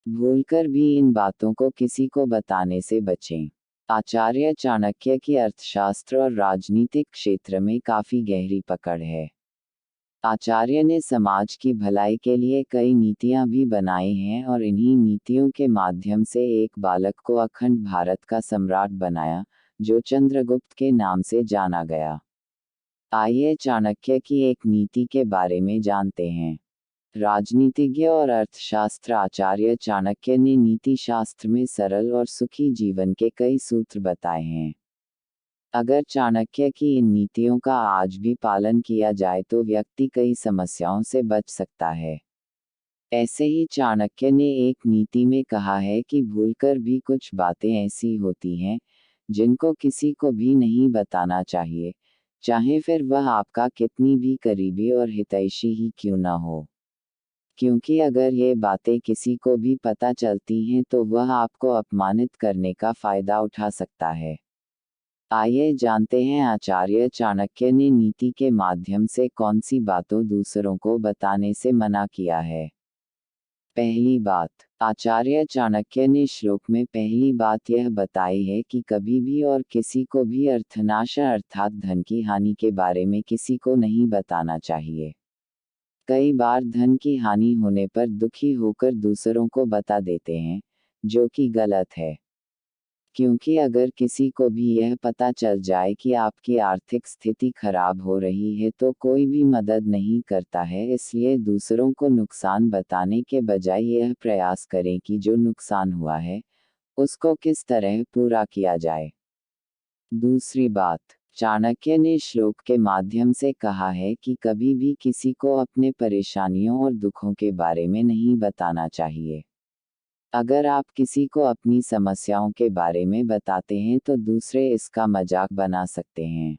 भूलकर भी इन बातों को किसी को बताने से बचें। आचार्य चाणक्य की अर्थशास्त्र और राजनीतिक क्षेत्र में काफी गहरी पकड़ है। आचार्य ने समाज की भलाई के लिए कई नीतियां भी बनाई हैं और इन्हीं नीतियों के माध्यम से एक बालक को अखंड भारत का सम्राट बनाया, जो चंद्रगुप्त के नाम से जाना गया। आइए चाणक्य की एक नीति के बारे में जानते हैं। राजनीतिज्ञ और अर्थशास्त्र आचार्य चाणक्य ने नीति शास्त्र में सरल और सुखी जीवन के कई सूत्र बताए हैं। अगर चाणक्य की इन नीतियों का आज भी पालन किया जाए तो व्यक्ति कई समस्याओं से बच सकता है। ऐसे ही चाणक्य ने एक नीति में कहा है कि भूलकर भी कुछ बातें ऐसी होती हैं जिनको किसी को भी नहीं बताना चाहिए, चाहे फिर वह आपका कितनी भी करीबी और हितैषी ही क्यों न हो। क्योंकि अगर ये बातें किसी को भी पता चलती हैं तो वह आपको अपमानित करने का फायदा उठा सकता है। आइए जानते हैं आचार्य चाणक्य ने नीति के माध्यम से कौन सी बातों दूसरों को बताने से मना किया है। पहली बात, आचार्य चाणक्य ने श्लोक में पहली बात यह बताई है कि कभी भी और किसी को भी अर्थनाश अर्थात धन की हानि के बारे में किसी को नहीं बताना चाहिए। कई बार धन की हानि होने पर दुखी होकर दूसरों को बता देते हैं, जो कि गलत है। क्योंकि अगर किसी को भी यह पता चल जाए कि आपकी आर्थिक स्थिति खराब हो रही है तो कोई भी मदद नहीं करता है, इसलिए दूसरों को नुकसान बताने के बजाय यह प्रयास करें कि जो नुकसान हुआ है, उसको किस तरह पूरा किया जाए। दूसरी बात, चाणक्य ने श्लोक के माध्यम से कहा है कि कभी भी किसी को अपने परेशानियों और दुखों के बारे में नहीं बताना चाहिए। अगर आप किसी को अपनी समस्याओं के बारे में बताते हैं तो दूसरे इसका मजाक बना सकते हैं।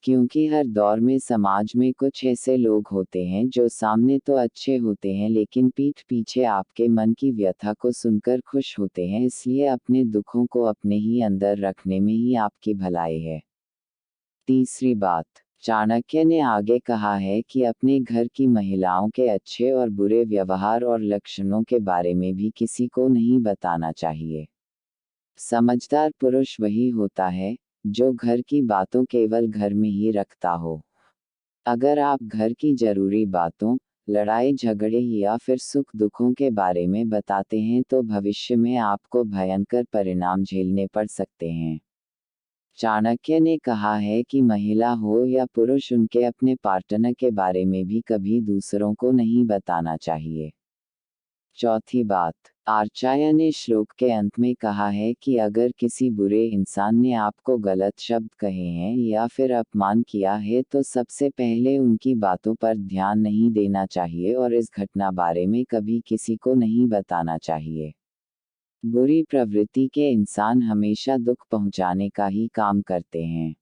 क्योंकि हर दौर में समाज में कुछ ऐसे लोग होते हैं जो सामने तो अच्छे होते हैं लेकिन पीठ पीछे आपके मन की व्यथा को सुनकर खुश होते हैं, इसलिए अपने दुखों को अपने ही अंदर रखने में ही आपकी भलाई है। तीसरी बात, चाणक्य ने आगे कहा है कि अपने घर की महिलाओं के अच्छे और बुरे व्यवहार और लक्षणों के बारे में भी किसी को नहीं बताना चाहिए। समझदार पुरुष वही होता है जो घर की बातों केवल घर में ही रखता हो। अगर आप घर की जरूरी बातों, लड़ाई झगड़े या फिर सुख दुखों के बारे में बताते हैं तो भविष्य में आपको भयंकर परिणाम झेलने पड़ सकते हैं। चाणक्य ने कहा है कि महिला हो या पुरुष उनके अपने पार्टनर के बारे में भी कभी दूसरों को नहीं बताना चाहिए। चौथी बात, आचार्य ने श्लोक के अंत में कहा है कि अगर किसी बुरे इंसान ने आपको गलत शब्द कहे हैं या फिर अपमान किया है तो सबसे पहले उनकी बातों पर ध्यान नहीं देना चाहिए और इस घटना बारे में कभी किसी को नहीं बताना चाहिए। बुरी प्रवृत्ति के इंसान हमेशा दुख पहुंचाने का ही काम करते हैं।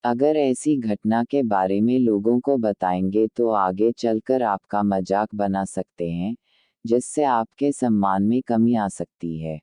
अगर ऐसी घटना के बारे में लोगों को बताएंगे तो आगे चलकर आपका मजाक बना सकते हैं, जिससे आपके सम्मान में कमी आ सकती है।